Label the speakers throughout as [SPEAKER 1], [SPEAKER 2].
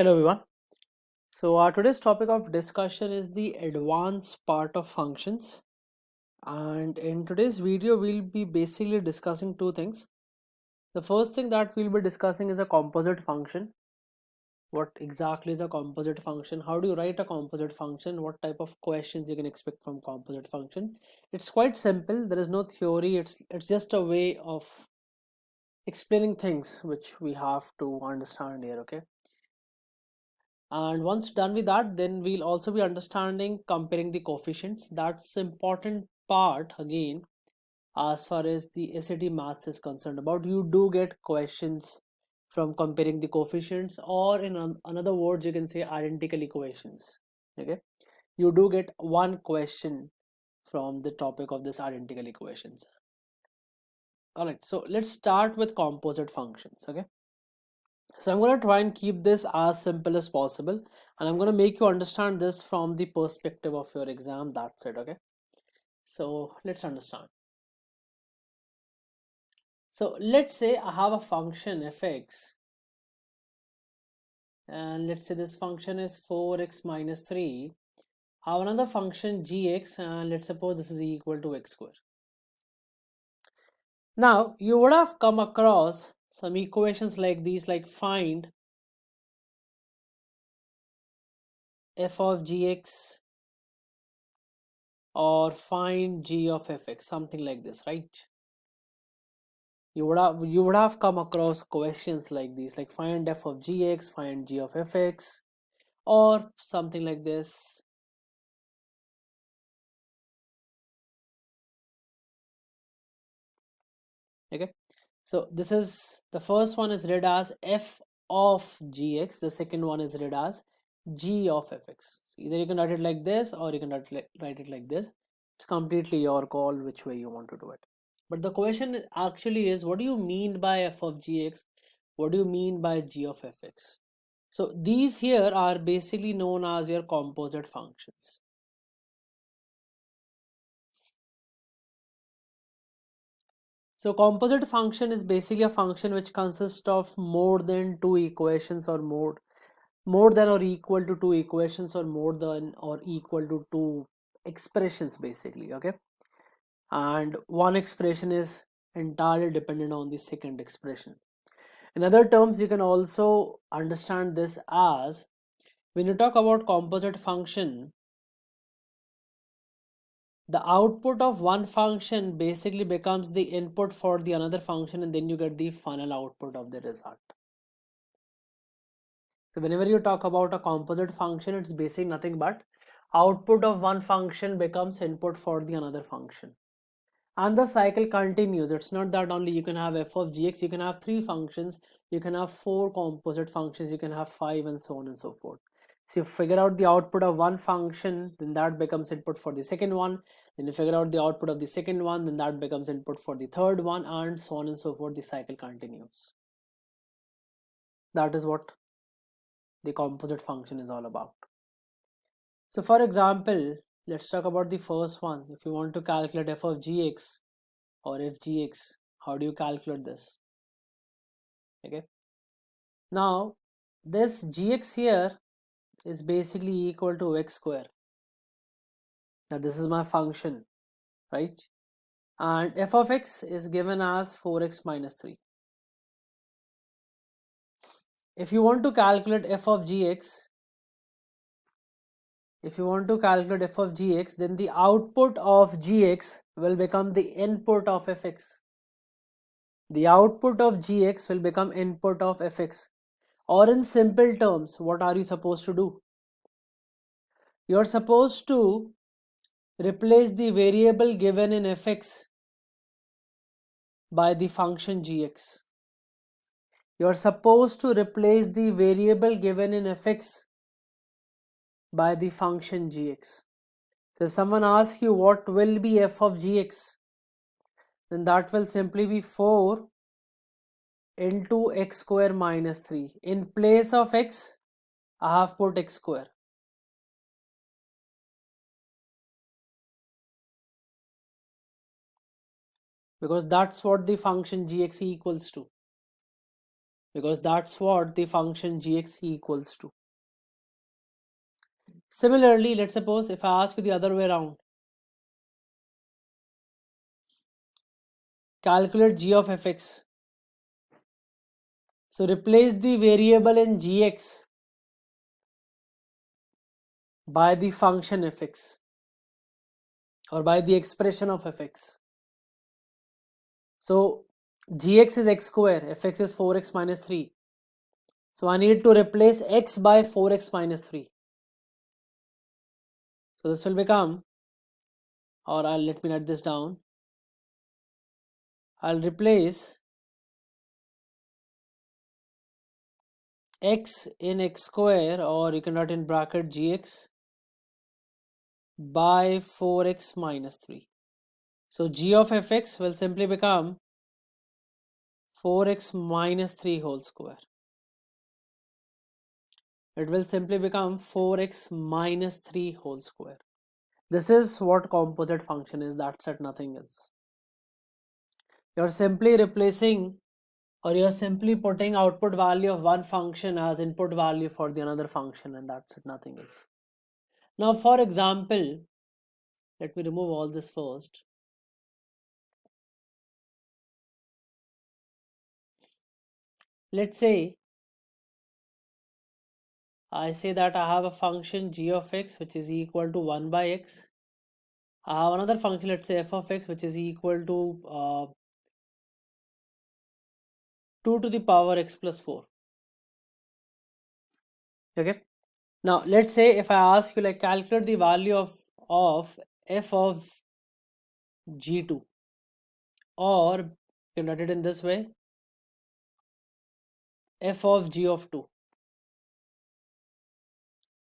[SPEAKER 1] Hello everyone. So our today's topic of discussion is the advanced part of functions. And in today's video, we'll be basically discussing two things. The first thing that we'll be discussing is a composite function. What exactly is a composite function? How do you write a composite function? What type of questions you can expect from composite function? It's quite simple. There is no theory. It's just a way of explaining things which we have to understand here. Okay. And once done with that, then we'll also be understanding comparing the coefficients. That's important part again as far as the SAT maths is concerned. About you do get questions from comparing the coefficients, or in another words you can say identical equations. Okay, you do get one question from the topic of this identical equations. All right, so let's start with composite functions. Okay, so I'm going to try and keep this as simple as possible, and I'm going to make you understand this from the perspective of your exam. That's it. Okay, so let's understand. So let's say I have a function fx, and let's say this function is 4x minus 3. I have another function gx, and let's suppose this is equal to x square. Now you would have come across some equations like these, like find f of gx or find g of fx, something like this, right? You would have come across questions like these, like find f of gx, find g of fx, or something like this. Okay, so this is the first one is read as f of gx, the second one is read as g of fx. So either you can write it like this or you can write it like this. It's completely your call which way you want to do it. But the question actually is, what do you mean by f of gx? What do you mean by g of fx? So these here are basically known as your composite functions. So composite function is basically a function which consists of more than two equations, or more than or equal to two equations, or more than or equal to two expressions basically. Okay, and one expression is entirely dependent on the second expression. In other terms, you can also understand this as, when you talk about composite function, the output of one function basically becomes the input for the another function, and then you get the final output of the result. So whenever you talk about a composite function, it's basically nothing but output of one function becomes input for the another function, and the cycle continues. It's not that only you can have f of gx, you can have three functions, you can have four composite functions, you can have five, and so on and so forth. So you figure out the output of one function, then that becomes input for the second one. Then you figure out the output of the second one, then that becomes input for the third one, and so on and so forth. The cycle continues. That is what the composite function is all about. So for example, let's talk about the first one. If you want to calculate f of gx or f gx, how do you calculate this? Okay, now this gx here is basically equal to x square. Now this is my function, right? And f of x is given as 4x minus 3. If you want to calculate f of gx, then the output of gx will become the input of fx. The output of gx will become input of fx. Or in simple terms, what are you supposed to do? You're supposed to replace the variable given in fx by the function gx. You're supposed to replace the variable given in fx by the function gx. So if someone asks you what will be f of gx, then that will simply be 4 into x square minus 3. In place of x, I have put x square. Because that's what the function gx equals to. because that's what the function gx equals to. Similarly, let's suppose if I ask you the other way around, calculate g of fx. So replace the variable in gx by the function fx or by the expression of fx. So gx is x square, fx is 4x minus 3. So I need to replace x by 4x minus 3. So this will become, or let me write this down. I'll replace x in x square, or you can write in bracket gx by 4x minus 3. So g of fx will simply become 4x minus 3 whole square. It will simply become 4x minus 3 whole square. This is what composite function is, that's it, nothing else. You're simply replacing, or you're simply putting output value of one function as input value for the another function, and that's it, nothing else. Now for example, let me remove all this first. Let's say I say that I have a function g of x which is equal to 1 by x. I have another function, let's say f of x, which is equal to 2 to the power x plus 4. Okay. Now let's say if I ask you, like, calculate the value of f of g2, or you can write it in this way, f of g of 2.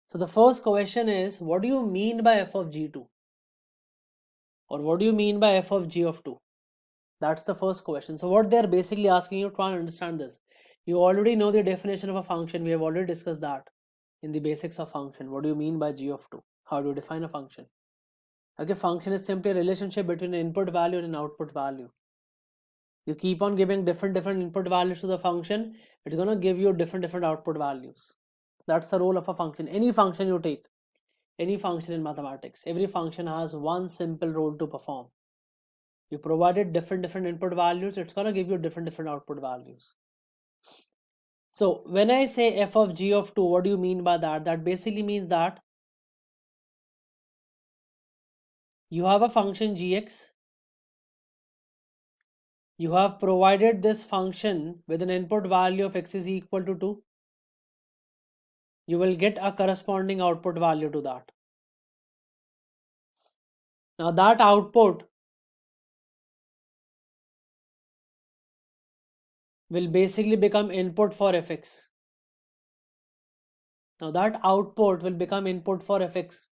[SPEAKER 1] So the first question is, what do you mean by f of g2, or what do you mean by f of g of 2? That's the first question. So what they're basically asking you, try and understand this. You already know the definition of a function. We have already discussed that in the basics of function. What do you mean by g of 2? How do you define a function? Okay, function is simply a relationship between an input value and an output value. You keep on giving different input values to the function, it's going to give you different output values. That's the role of a function. Any function you take, any function in mathematics, every function has one simple role to perform. You provided different input values, it's going to give you different output values. So when I say f of g of 2, what do you mean by that? That basically means that you have a function gx, you have provided this function with an input value of x is equal to 2. You will get a corresponding output value to that. Now that output will basically become input for fx. Now that output will become input for fx,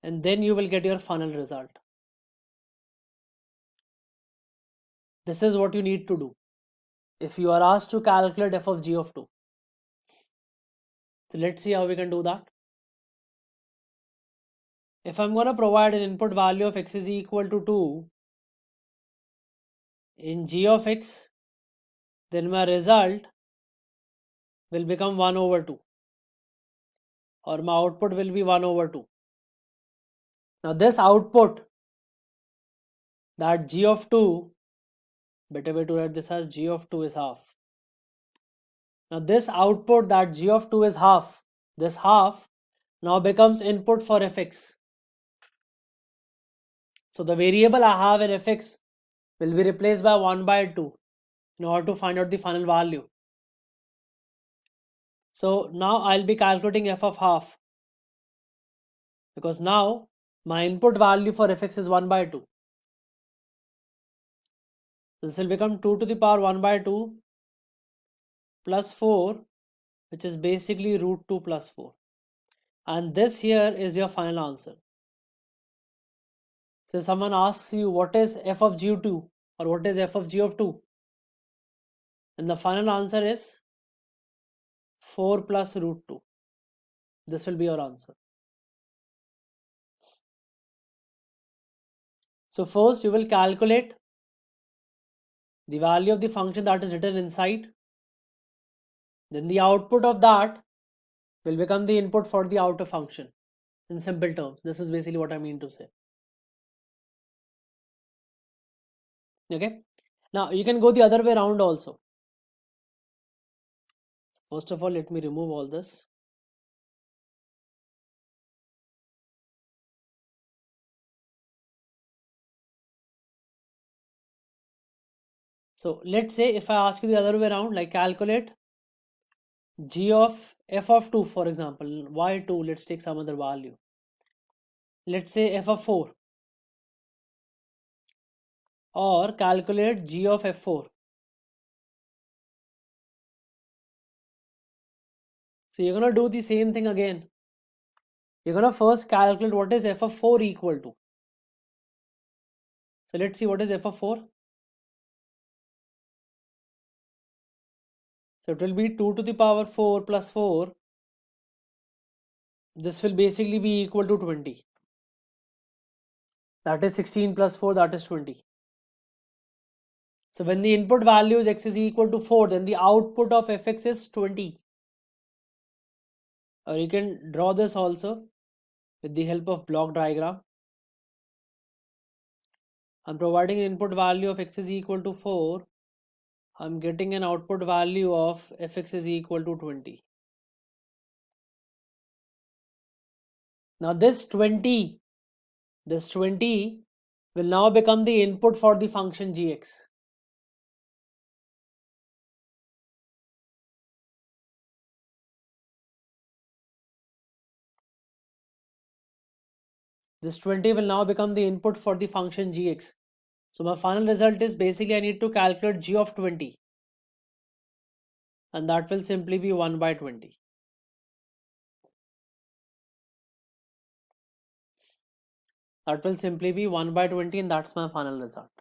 [SPEAKER 1] and then you will get your final result. This is what you need to do if you are asked to calculate f of g of 2. So let's see how we can do that. If I'm going to provide an input value of x is equal to 2 in g of x, then my result will become 1 over 2, or my output will be 1 over 2. Now this output, that g of 2, better way to write this as g of 2 is half. Now this output, that g of 2 is half, this half now becomes input for fx. So the variable I have in fx will be replaced by 1 by 2 in order to find out the final value. So now I'll be calculating f of half, because now my input value for fx is 1 by 2. This will become 2 to the power 1 by 2 plus 4, which is basically root 2 plus 4. And this here is your final answer. So someone asks you, what is f of g of 2, or what is f of g of 2? And the final answer is 4 plus root 2. This will be your answer. So first you will calculate the value of the function that is written inside Then the output of that will become the input for the outer function. In simple terms, this is basically what I mean to say. Okay. Now you can go the other way around also. First of all, let me remove all this. So let's say if I ask you the other way around, like calculate g of f of 2, for example, y2, let's take some other value. Let's say f of 4, or calculate g of f4. So you're gonna do the same thing again. You're gonna first calculate what is f of 4 equal to. So let's see what is f of 4. So it will be 2 to the power 4 plus 4. This will basically be equal to 20. That is 16 plus 4, that is 20. So when the input value is x is equal to 4, then the output of fx is 20. Or you can draw this also with the help of block diagram. I'm providing an input value of x is equal to 4. I'm getting an output value of fx is equal to 20. Now this 20 will now become the input for the function gx. This 20 will now become the input for the function gx. So my final result is basically I need to calculate g of 20. And that will simply be 1 by 20. That will simply be 1 by 20, and that's my final result.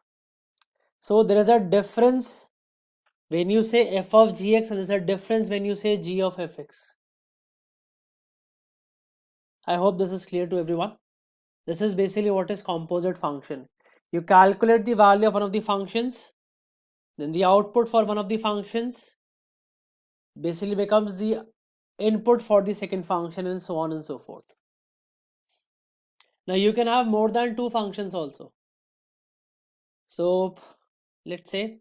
[SPEAKER 1] So there is a difference when you say f of gx, and there's a difference when you say g of fx. I hope this is clear to everyone. This is basically what is composite function. You calculate the value of one of the functions, then the output for one of the functions basically becomes the input for the second function, and so on and so forth. Now you can have more than two functions also. So let's say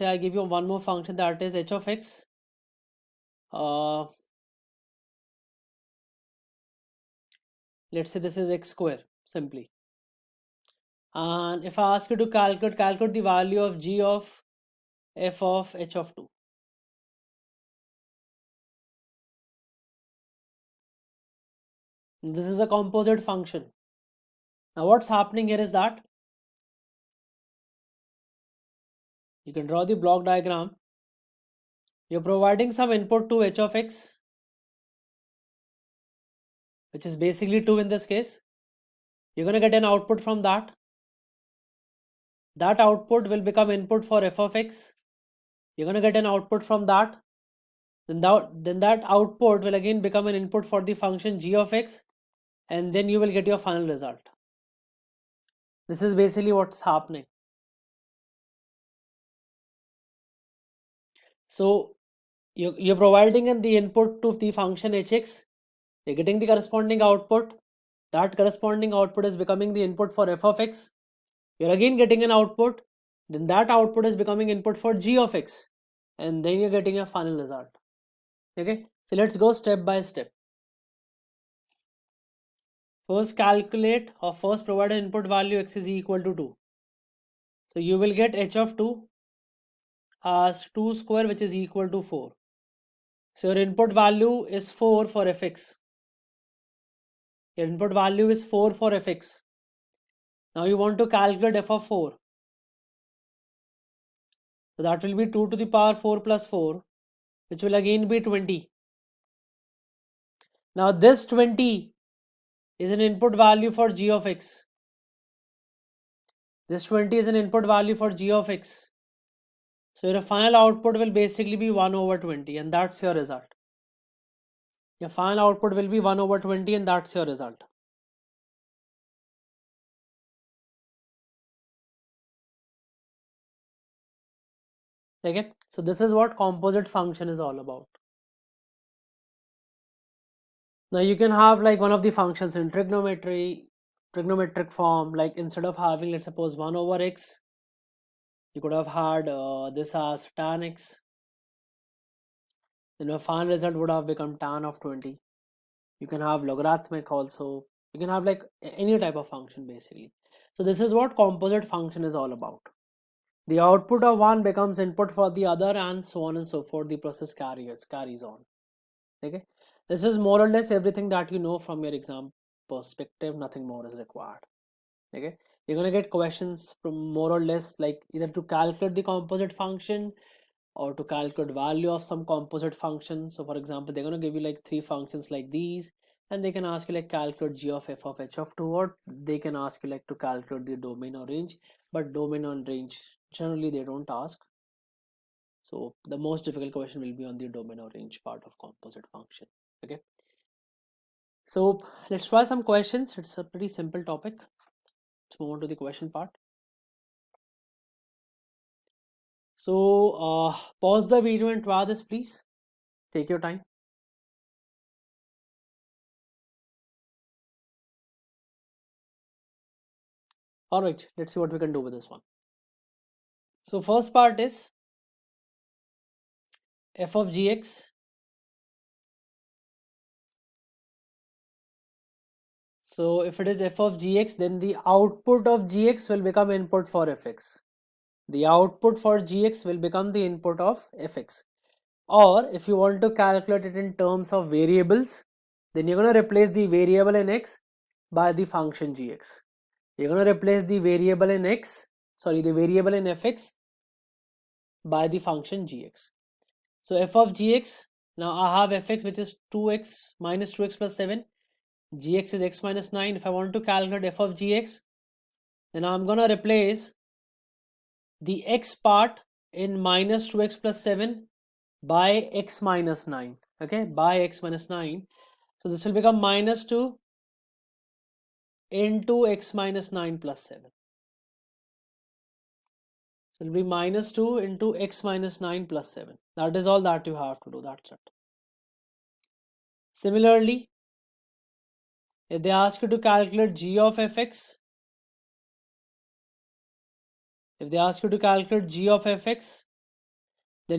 [SPEAKER 1] I give you one more function, that is h of x. Let's say this is x square simply. And if I ask you to calculate the value of g of f of h of 2. This is a composite function. Now what's happening here is that you can draw the block diagram. You're providing some input to h of x, which is basically 2 in this case. You're going to get an output from that. That output will become input for f of x. You're going to get an output from that. Then that output will again become an input for the function g of x, and then you will get your final result. This is basically what's happening. So you're providing the input to the function hx, you're getting the corresponding output. That corresponding output is becoming the input for f of x. You're again getting an output, then that output is becoming input for g of x, and then you're getting a final result. Okay, so let's go step by step. First calculate, or first provide an input value x is equal to 2. So you will get h of 2 as 2 square, which is equal to 4. So your input value is 4 for fx. Your input value is 4 for fx. Now you want to calculate f of 4. So that will be 2 to the power 4 plus 4, which will again be 20. Now this 20 is an input value for g of x. This 20 is an input value for g of x. So your final output will basically be 1 over 20, and that's your result. Your final output will be 1 over 20 and that's your result. Okay, so this is what composite function is all about. Now you can have like one of the functions in trigonometric form, like instead of having, let's suppose, 1 over x, you could have had this as tan x. Then your final result would have become tan of 20. You can have logarithmic also. You can have like any type of function basically. So this is what composite function is all about. The output of one becomes input for the other and so on and so forth. The process carries on. Okay, this is more or less everything that you know from your exam perspective. Nothing more is required. Okay, you're gonna get questions from more or less like either to calculate the composite function or to calculate value of some composite function. So for example, they're going to give you like three functions like these, and they can ask you like calculate g of f of h of 2, or they can ask you like to calculate the domain or range, but domain and range generally they don't ask. So the most difficult question will be on the domain or range part of composite function. Okay, so let's try some questions. It's a pretty simple topic. Let's move on to the question part. So pause the video and try this, please. Take your time. All right, let's see what we can do with this one. So first part is f of gx. So if it is f of gx, then the output of gx will become input for fx. The output for gx will become the input of fx. Or if you want to calculate it in terms of variables, then you're going to replace the variable in x by the function gx. You're going to replace the variable in the variable in fx by the function gx. So f of gx, now I have fx which is 2x minus 2x plus 7. Gx is x minus 9. If I want to calculate f of gx, then I'm going to replace the x part in minus 2x plus 7 by x minus 9. Okay, by x minus 9. So this will become minus 2 into x minus 9 plus 7. So it will be minus 2 into x minus 9 plus 7. That is all that you have to do. That's it. Similarly, if they ask you to calculate g of fx, then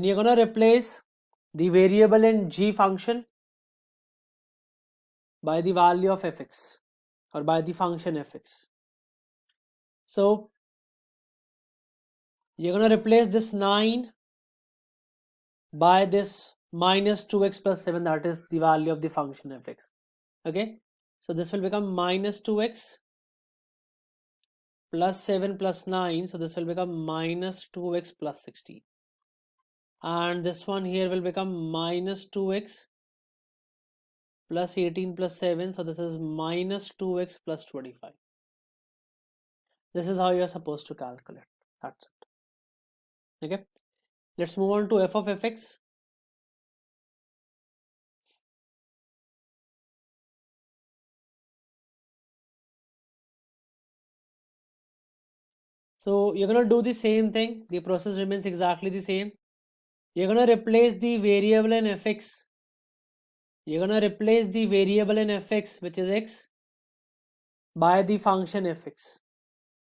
[SPEAKER 1] you're going to replace the variable in g function by the value of fx, or by the function fx. So you're going to replace this 9 by this minus 2x plus 7, that is the value of the function fx. Okay, so this will become minus 2x plus 7 plus 9, so this will become minus 2x plus 16, and this one here will become minus 2x plus 18 plus 7, so this is minus 2x plus 25. This is how you're supposed to calculate. That's it. Okay, let's move on to f of fx. So you're going to do the same thing. The process remains exactly the same. You're going to replace the variable in fx. You're going to replace the variable in fx, which is x, by the function fx,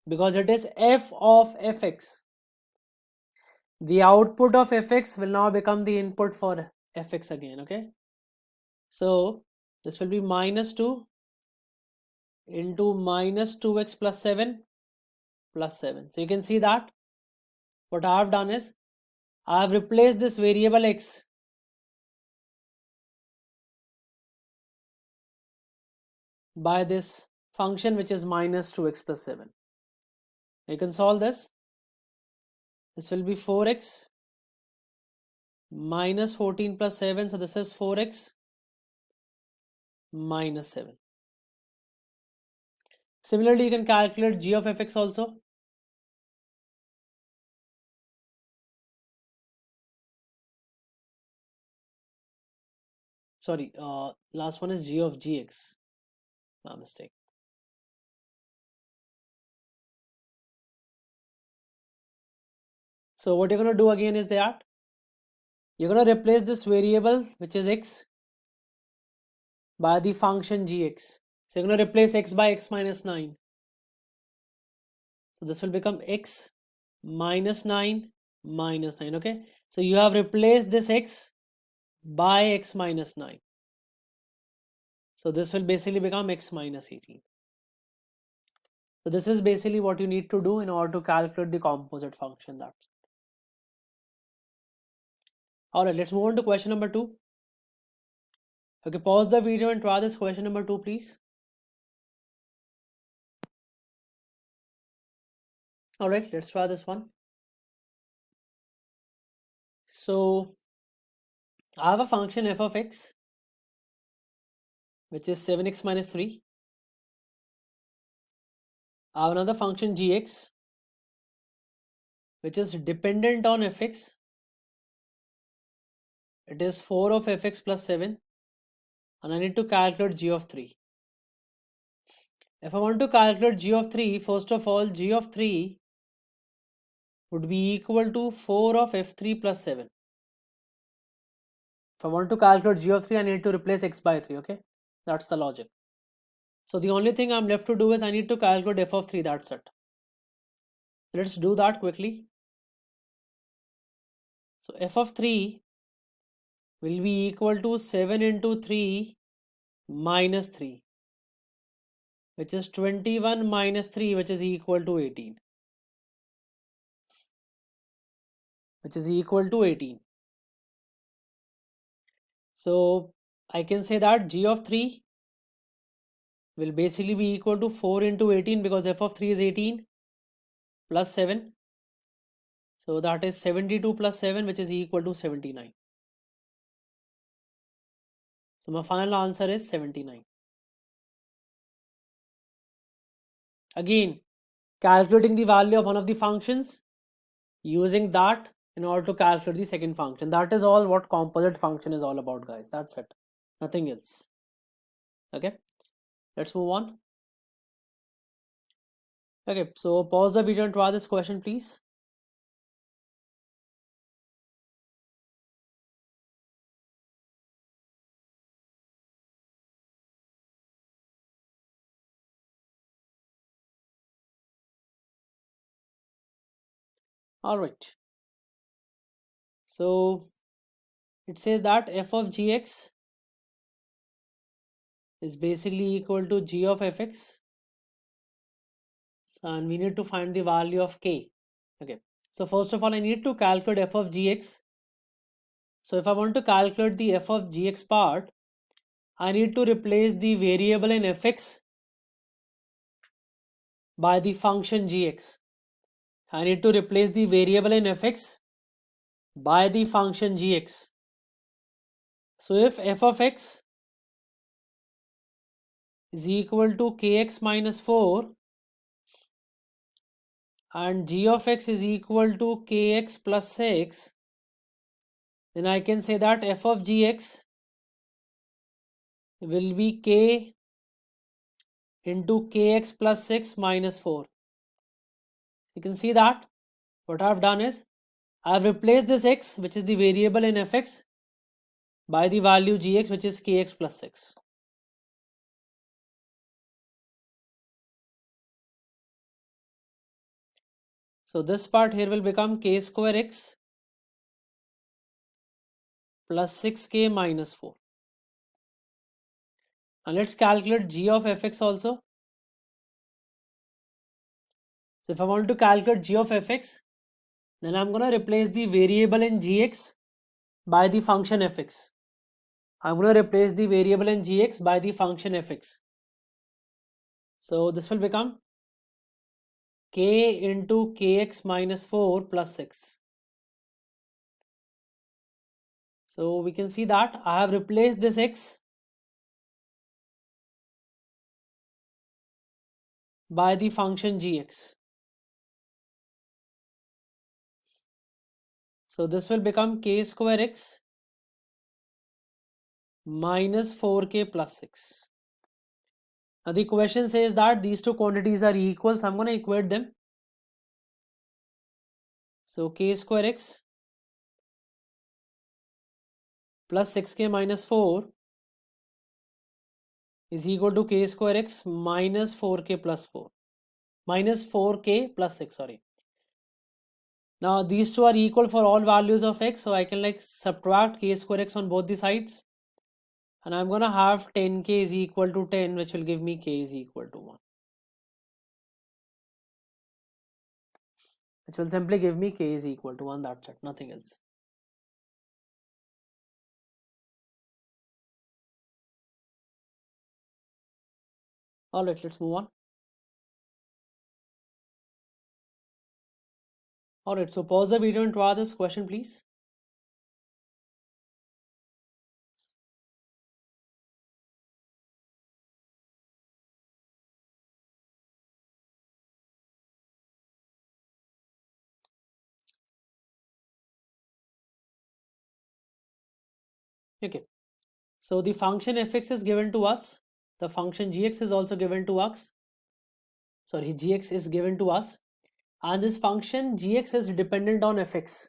[SPEAKER 1] because it is f of fx. The output of fx will now become the input for fx again. Okay, so this will be minus 2 into minus 2x plus 7 plus 7. So you can see that what I have done is I have replaced this variable x by this function which is minus 2x plus 7. You can solve this. This will be 4x minus 14 plus 7. So this is 4x minus 7. Similarly, you can calculate g of fx also. sorry, last one is g of gx. My mistake. So what you're going to do again is that you're going to replace this variable, which is x, by the function gx. So you're going to replace x by x minus 9. So this will become x minus 9 minus 9. Okay. So you have replaced this x by x minus 9. So this will basically become x minus 18. So this is basically what you need to do in order to calculate the composite function. That's all right. Let's move on to question number 2. Okay, pause the video and try this question number 2, please. All right, let's try this one. So I have a function f of x, which is 7x minus 3. I have another function gx, which is dependent on fx. It is 4 of fx plus 7. And I need to calculate g of 3. If I want to calculate g of 3, first of all, g of 3 would be equal to 4 of f3 plus 7. If I want to calculate g of 3, I need to replace x by 3, okay? That's the logic. So the only thing I'm left to do is I need to calculate f of 3, that's it. Let's do that quickly. So f of 3 will be equal to 7 into 3 minus 3, which is 21 minus 3, which is equal to 18. Which is equal to 18. So I can say that g of 3 will basically be equal to 4 into 18 because f of 3 is 18 plus 7. So that is 72 plus 7, which is equal to 79. So my final answer is 79. Again, calculating the value of one of the functions, using that in order to calculate the second function. That is all what composite function is all about, guys. That's it. Nothing else. Okay. Let's move on. Okay, so pause the video and try this question, please. All right. So it says that f of gx is basically equal to g of fx. And we need to find the value of k. Okay. So first of all, I need to calculate f of gx. So if I want to calculate the f of gx part, I need to replace the variable in fx by the function gx. I need to replace the variable in fx by the function gx. So if f of x is equal to kx minus 4 and g of x is equal to kx plus 6, then I can say that f of gx will be k into kx plus 6 minus 4. You can see that what I've done is I've replaced this x, which is the variable in fx, by the value gx, which is kx plus 6. So this part here will become k square x plus 6k minus 4. Now let's calculate g of fx also. So if I want to calculate g of fx, then I'm going to replace the variable in gx by the function fx. I'm going to replace the variable in gx by the function fx. So this will become k into kx minus 4 plus 6. So we can see that I have replaced this x by the function gx. So this will become k square x minus 4k plus 6. Now the question says that these two quantities are equal, so I'm going to equate them. So k square x plus 6k minus 4 is equal to k square x minus 4k plus 4. Minus 4k plus 6, sorry. Now these two are equal for all values of x, so I can like subtract k square x on both the sides. And I'm going to have 10k is equal to 10, which will give me k is equal to 1. Which will simply give me k is equal to 1, that's it, nothing else. Alright, let's move on. Alright, so pause the video and try this question, please. Okay, so the function fx is given to us. The function gx is also given to us. Sorry, gx is given to us. And this function gx is dependent on fx.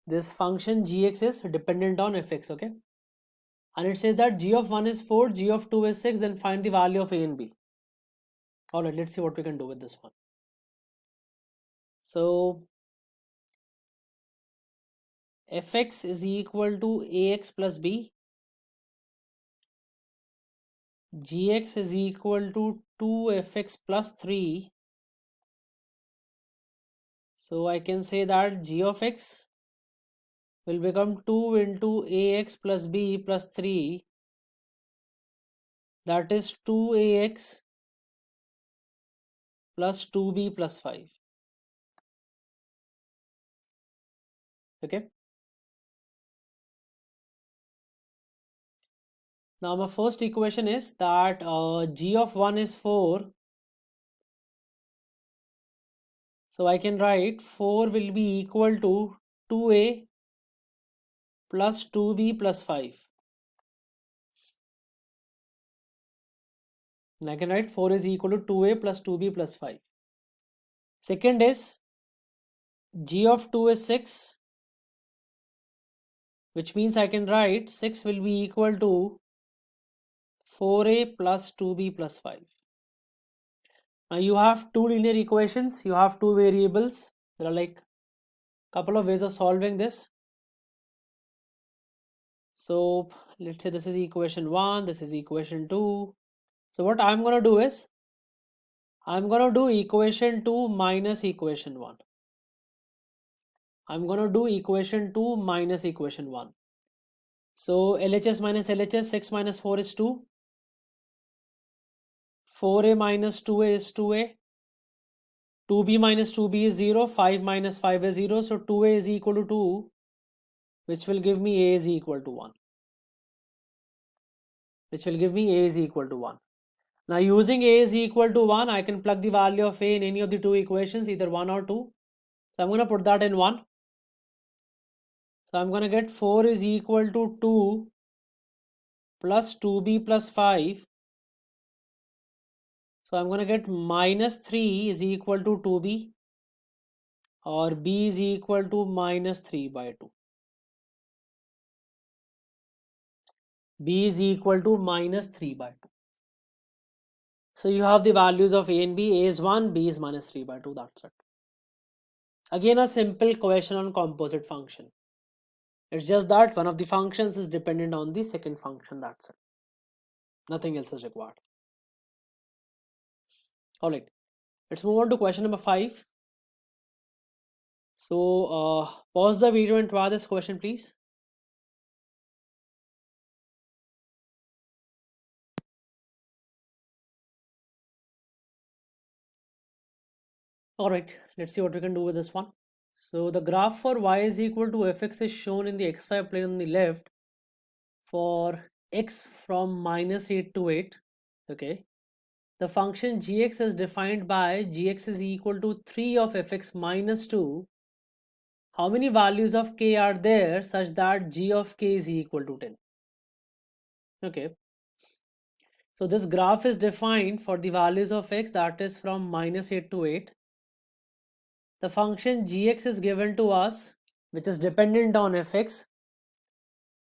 [SPEAKER 1] This function gx is dependent on fx, okay? And it says that g of 1 is 4, g of 2 is 6, then find the value of a and b. Alright, let's see what we can do with this one. So fx is equal to ax plus b. Gx is equal to 2fx plus 3. So I can say that g of x will become 2 into ax plus b plus 3. That is 2ax plus 2b plus 5. Okay. Now my first equation is that g of 1 is 4. So I can write 4 will be equal to 2a plus 2b plus 5. And I can write 4 is equal to 2a plus 2b plus 5. Second is g of 2 is 6, which means I can write 6 will be equal to 4a plus 2b plus 5. Now you have two linear equations, you have two variables. There are like a couple of ways of solving this. So let's say this is equation 1, this is equation 2. So what I'm going to do is, I'm going to do equation 2 minus equation 1. I'm going to do equation 2 minus equation 1. So LHS minus LHS, 6 minus 4 is 2. 4a minus 2a is 2a. 2b minus 2b is 0. 5 minus 5 is 0. So 2a is equal to 2, which will give me a is equal to 1. Which will give me a is equal to 1. Now using a is equal to 1, I can plug the value of a in any of the two equations, either 1 or 2. So I'm going to put that in 1. So I'm going to get 4 is equal to 2 plus 2b plus 5. So I'm going to get minus 3 is equal to 2b, or b is equal to minus 3 by 2. B is equal to minus 3 by 2. So you have the values of a and b. A is 1, b is minus 3 by 2. That's it. Again, a simple question on composite function. It's just that one of the functions is dependent on the second function. That's it. Nothing else is required. Alright, let's move on to question number 5. So pause the video and try this question, please. Alright, let's see what we can do with this one. So the graph for y is equal to fx is shown in the xy plane on the left for x from minus 8 to 8. Okay. The function gx is defined by gx is equal to 3 of fx minus 2. How many values of k are there such that g of k is equal to 10? Okay, so this graph is defined for the values of x, that is from -8 to 8. The function gx is given to us, which is dependent on fx.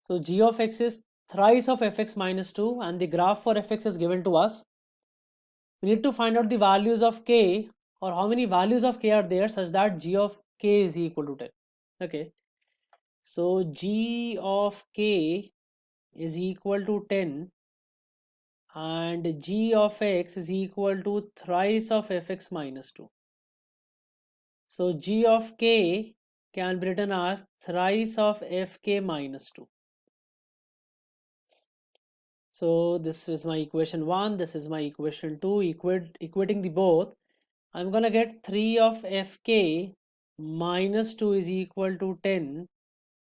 [SPEAKER 1] So g of x is thrice of fx minus 2, and the graph for fx is given to us. We need to find out the values of k, or how many values of k are there such that g of k is equal to 10. Okay, so g of k is equal to 10, and g of x is equal to thrice of fx minus 2. So g of k can be written as thrice of fk minus 2. So this is my equation 1, this is my equation 2. Equating the both, I'm gonna get 3 of fk minus 2 is equal to 10.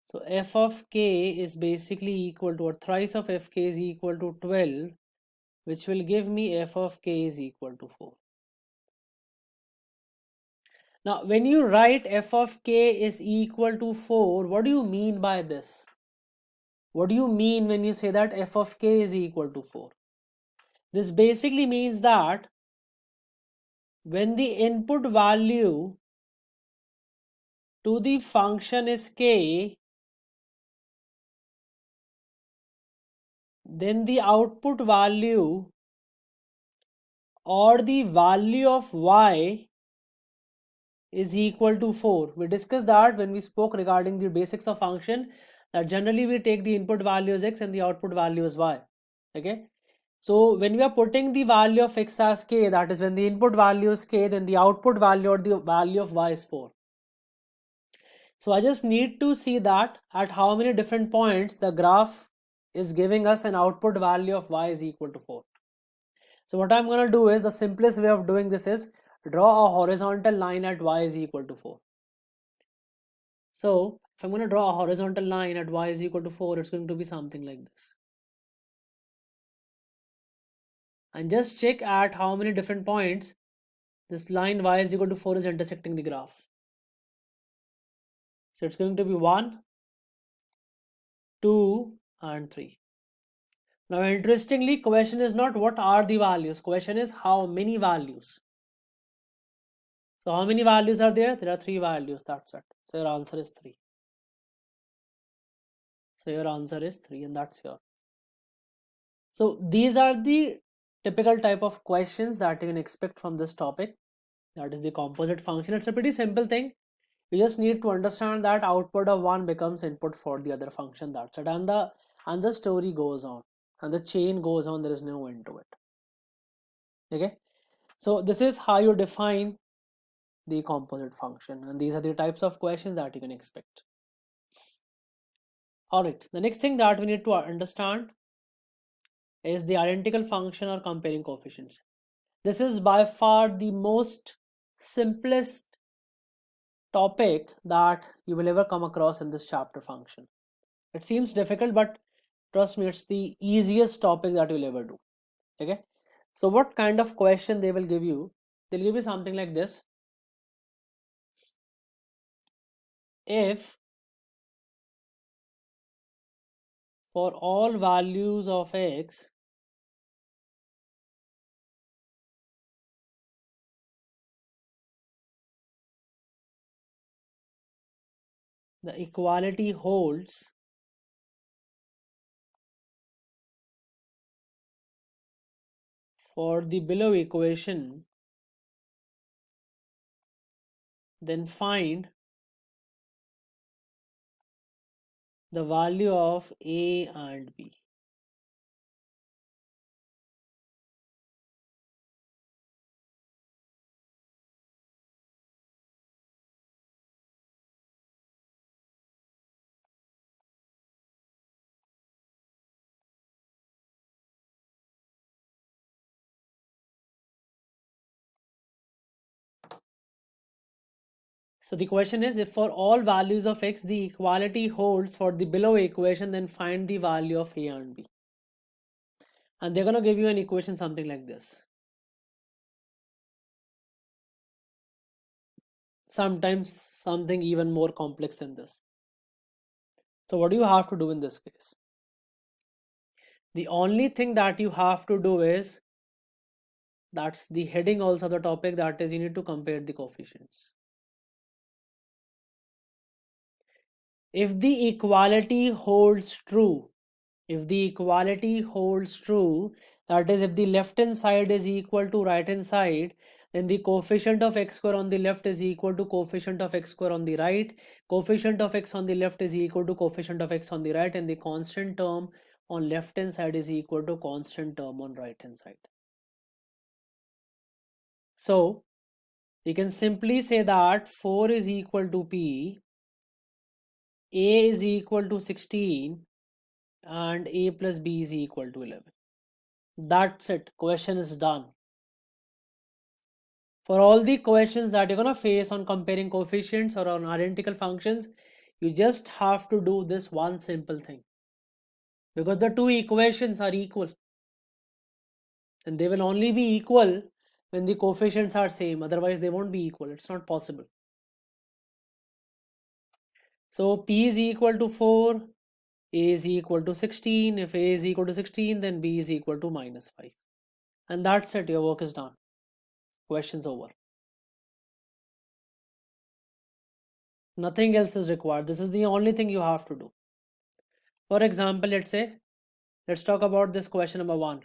[SPEAKER 1] So f of k is basically equal to, or thrice of fk is equal to 12, which will give me f of k is equal to 4. Now, when you write f of k is equal to 4, what do you mean by this? What do you mean when you say that f of k is equal to 4? This basically means that when the input value to the function is k, then the output value or the value of y is equal to 4. We discussed that when we spoke regarding the basics of function, that generally we take the input value as x and the output value as y. Okay, so when we are putting the value of x as k, that is when the input value is k, then the output value or the value of y is 4. So I just need to see that at how many different points the graph is giving us an output value of y is equal to 4. So what I'm going to do is, the simplest way of doing this is draw a horizontal line at y is equal to 4. So if I'm going to draw a horizontal line at y is equal to 4, it's going to be something like this. And just check at how many different points this line y is equal to 4 is intersecting the graph. So it's going to be 1, 2, and 3. Now interestingly, question is not what are the values, question is how many values. So how many values are there? There are 3 values, that's it. So your answer is 3. So your answer is 3, and that's your. So these are the typical type of questions that you can expect from this topic. That is the composite function. It's a pretty simple thing. You just need to understand that output of one becomes input for the other function. That's it. And the story goes on, and the chain goes on. There is no end to it. Okay. So this is how you define the composite function, and these are the types of questions that you can expect. All right. The next thing that we need to understand is the identical function or comparing coefficients. This is by far the most simplest topic that you will ever come across in this chapter function. It seems difficult, but trust me, it's the easiest topic that you'll ever do. Okay, so what kind of question they will give you? They'll give you something like this: if for all values of x the equality holds for the below equation, then find the value of a and b. So the question is, if for all values of x the equality holds for the below equation, then find the value of a and b. And they're going to give you an equation something like this. Sometimes something even more complex than this. So what do you have to do in this case? The only thing that you have to do is, that's the heading also the topic, that is you need to compare the coefficients. If the equality holds true, if the equality holds true, that is if the left hand side is equal to right hand side, then the coefficient of x square on the left is equal to coefficient of x square on the right. Coefficient of x on the left is equal to coefficient of x on the right, and the constant term on left hand side is equal to constant term on right hand side. So you can simply say that 4 is equal to P, A is equal to 16, and A plus B is equal to 11. That's it. Question is done. For all the questions that you're going to face on comparing coefficients or on identical functions, you just have to do this one simple thing. Because the two equations are equal. And they will only be equal when the coefficients are same. Otherwise, they won't be equal. It's not possible. So P is equal to 4, A is equal to 16. If A is equal to 16, then B is equal to minus 5. And that's it. Your work is done. Questions over. Nothing else is required. This is the only thing you have to do. For example, let's talk about this question number 1.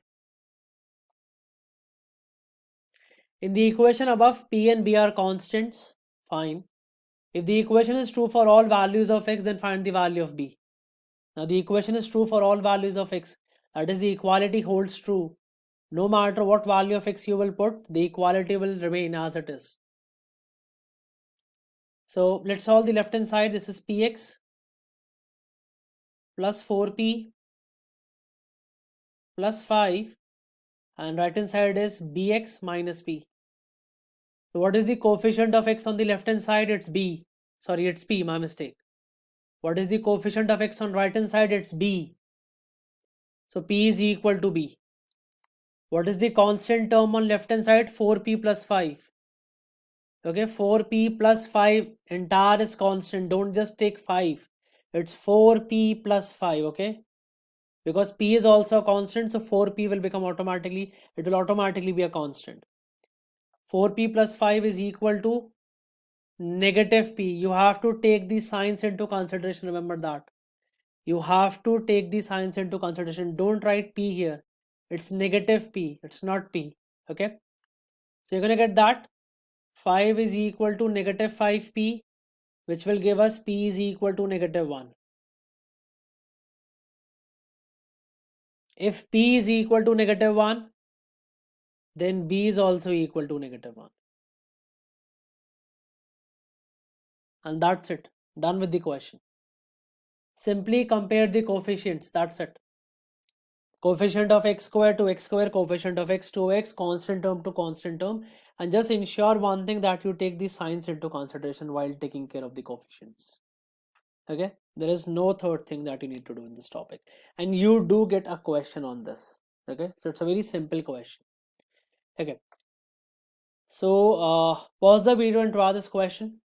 [SPEAKER 1] In the equation above, P and B are constants. Fine. If the equation is true for all values of x, then find the value of B. Now the equation is true for all values of x. That is, the equality holds true. No matter what value of x you will put, the equality will remain as it is. So let's solve the left hand side. This is Px plus 4P plus 5, and right hand side is Bx minus P. So what is the coefficient of x on the left hand side? It's B. Sorry, it's P, my mistake. What is the coefficient of x on right hand side? It's B. So P is equal to B. What is the constant term on left hand side? 4P plus 5. Okay, 4P plus 5 entire is constant. Don't just take 5. It's 4P plus 5. Okay, because P is also a constant, so 4P will become automatically, it will automatically be a constant. 4P plus 5 is equal to negative P. You have to take the signs into consideration. Remember that. You have to take the signs into consideration. Don't write P here. It's negative P. It's not P. Okay. So you're going to get that 5 is equal to negative 5P, which will give us P is equal to negative 1. If P is equal to negative 1, then B is also equal to negative 1. And that's it. Done with the question. Simply compare the coefficients. That's it. Coefficient of x square to x square, coefficient of x to x, constant term to constant term, and just ensure one thing, that you take the signs into consideration while taking care of the coefficients. Okay, there is no third thing that you need to do in this topic, and you do get a question on this. Okay, so it's a very simple question. Okay, so pause the video and draw this question.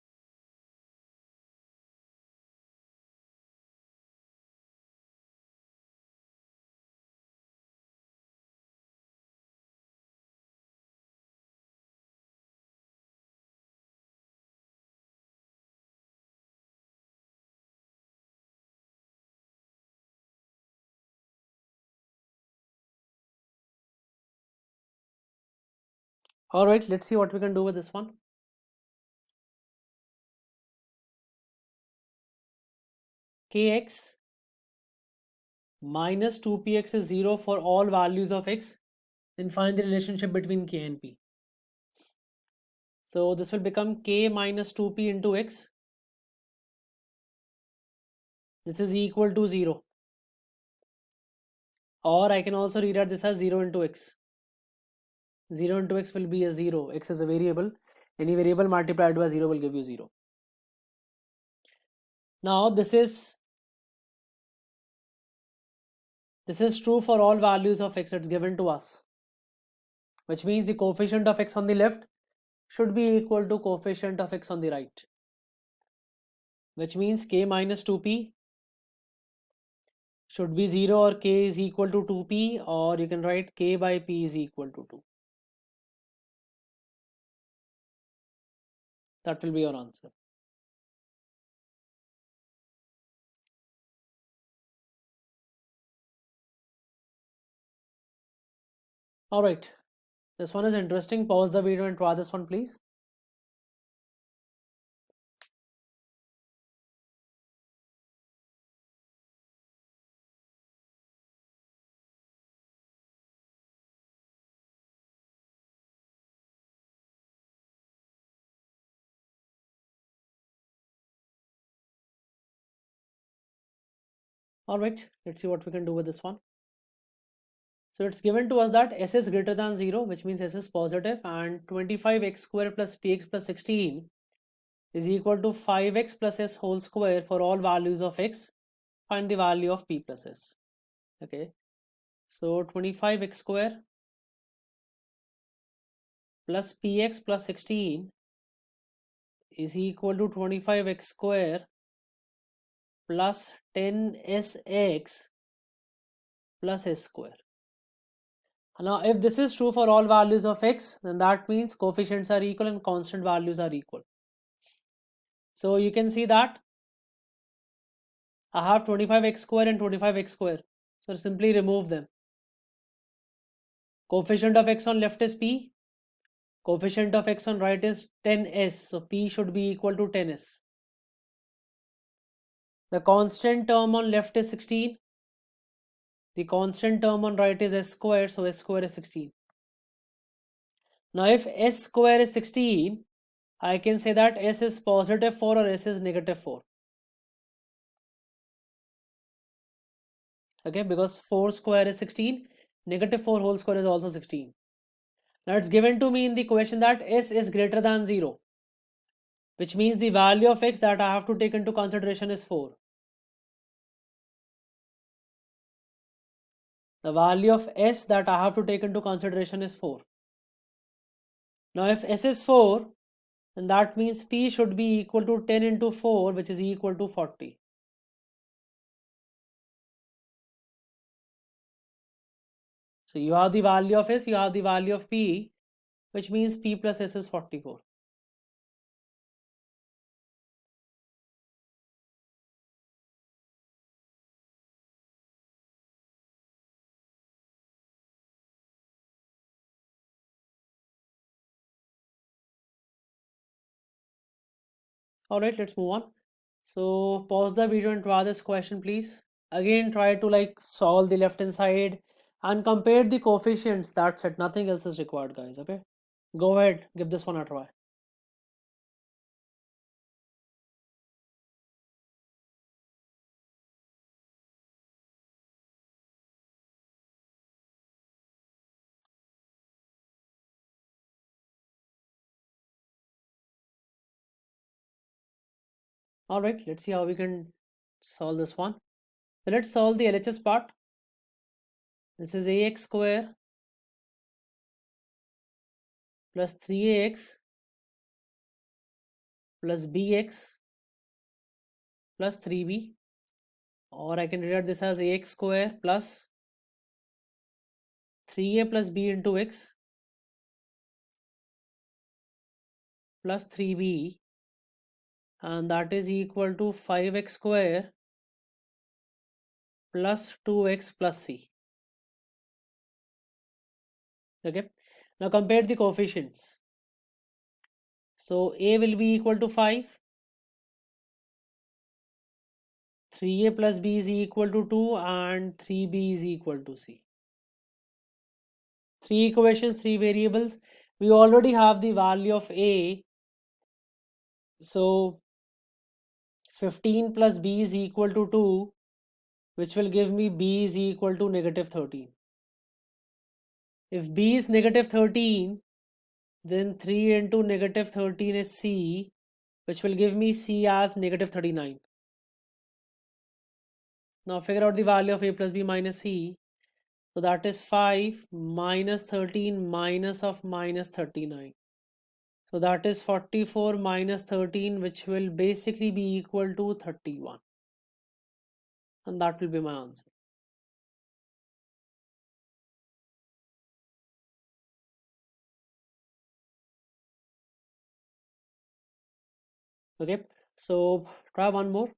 [SPEAKER 1] All right, let's see what we can do with this one. Kx minus 2px is 0 for all values of x. Then find the relationship between k and p. So this will become k minus 2p into x. This is equal to 0. Or I can also rewrite this as 0 into x. 0 into x will be a 0. X is a variable. Any variable multiplied by 0 will give you 0. Now this is true for all values of x. It's given to us, which means the coefficient of x on the left should be equal to coefficient of x on the right, which means k minus 2p should be 0 or k is equal to 2p, or you can write k by p is equal to 2. That will be your answer. All right, this one is interesting. Pause the video and try this one, please. All right, let's see what we can do with this one. So it's given to us that s is greater than 0, which means s is positive, and 25x square plus px plus 16 is equal to 5x plus s whole square for all values of x. Find the value of p plus s. Okay, so 25x square plus px plus 16 is equal to 25x square plus 10sx plus s square. Now, if this is true for all values of x, then that means coefficients are equal and constant values are equal. So you can see that I have 25x square and 25x square. So simply remove them. Coefficient of x on left is p. Coefficient of x on right is 10s. So p should be equal to 10s. The constant term on left is 16. The constant term on right is s square. So s square is 16. Now if s square is 16, I can say that s is positive 4 or s is negative 4. Okay, because 4 square is 16, negative 4 whole square is also 16. Now it's given to me in the question that s is greater than 0, which means the value of x that I have to take into consideration is 4. The value of s that I have to take into consideration is 4. Now if s is 4, then that means p should be equal to 10 into 4, which is equal to 40. So you have the value of s, you have the value of p, which means p plus s is 44. All right, let's move on. So pause the video and try this question, please. Again, try to solve the left hand side and compare the coefficients. That's it. Nothing else is required, guys. Okay. Go ahead, give this one a try. All right, let's see how we can solve this one. So let's solve the LHS part. This is ax square plus 3ax plus bx plus 3b, or I can rewrite this as ax square plus 3a plus b into x plus 3b, and that is equal to 5x square plus 2x plus c. Okay, now compare the coefficients. So a will be equal to 5, 3a plus b is equal to 2, and 3b is equal to c. 3 equations, 3 variables. We already have the value of a, so 15 plus b is equal to 2, which will give me b is equal to negative 13. If b is negative 13, then 3 into negative 13 is c, which will give me c as negative 39. Now figure out the value of a plus b minus c. So that is 5 minus 13 minus of minus 39. So that is 44 minus 13, which will basically be equal to 31. And that will be my answer. Okay, so try one more.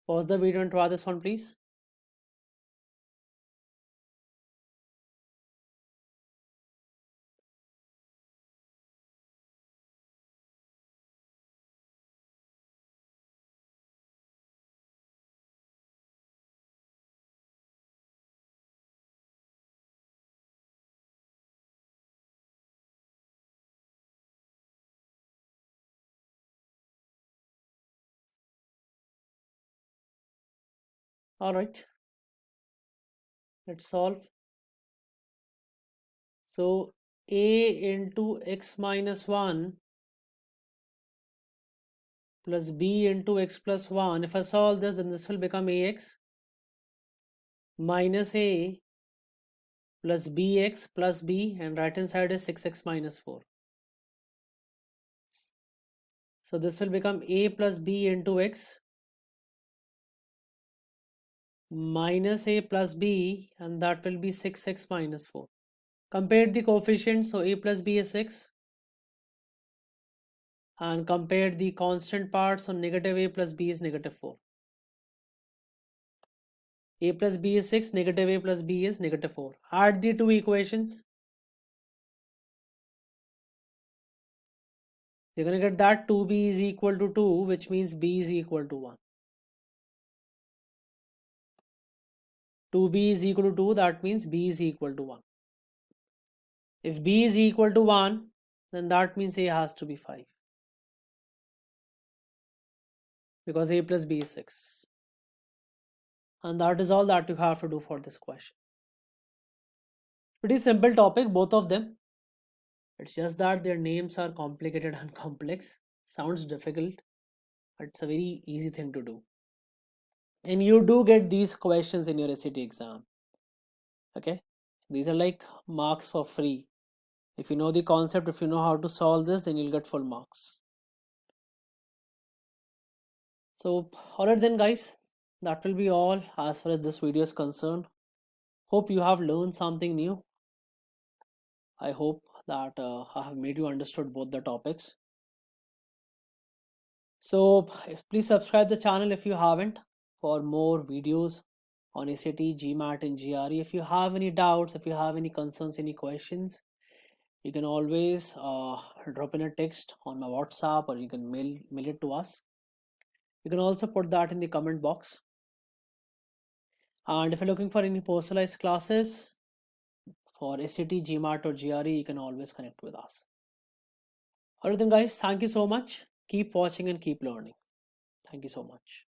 [SPEAKER 1] Pause the video and try this one, please. All right, let's solve. So a into x minus 1 plus b into x plus 1. If I solve this, then this will become ax minus a plus bx plus b, and right hand side is 6x minus 4. So this will become a plus b into x minus a plus b, and that will be 6x minus 4. Compare the coefficients, so a plus b is 6, and compare the constant parts, so negative a plus b is negative 4. A plus b is 6, negative a plus b is negative 4. Add the two equations. You're going to get that 2b is equal to 2, which means b is equal to 1. 2b is equal to 2, that means b is equal to 1. If b is equal to 1, then that means a has to be 5. Because a plus b is 6. And that is all that you have to do for this question. Pretty simple topic, both of them. It's just that their names are complicated and complex. Sounds difficult, but it's a very easy thing to do. And you do get these questions in your SAT exam. Okay, these are like marks for free. If you know the concept, if you know how to solve this, then you'll get full marks. So alright then guys, that will be all as far as this video is concerned. Hope you have learned something new. I hope that I have made you understood both the topics. So please subscribe the channel if you haven't for more videos on SAT, GMAT and GRE. If you have any doubts, if you have any concerns, any questions, you can always drop in a text on my WhatsApp, or you can mail it to us. You can also put that in the comment box. And if you're looking for any personalized classes for SAT, GMAT or GRE, you can always connect with us. Alright then guys, thank you so much. Keep watching and keep learning. Thank you so much.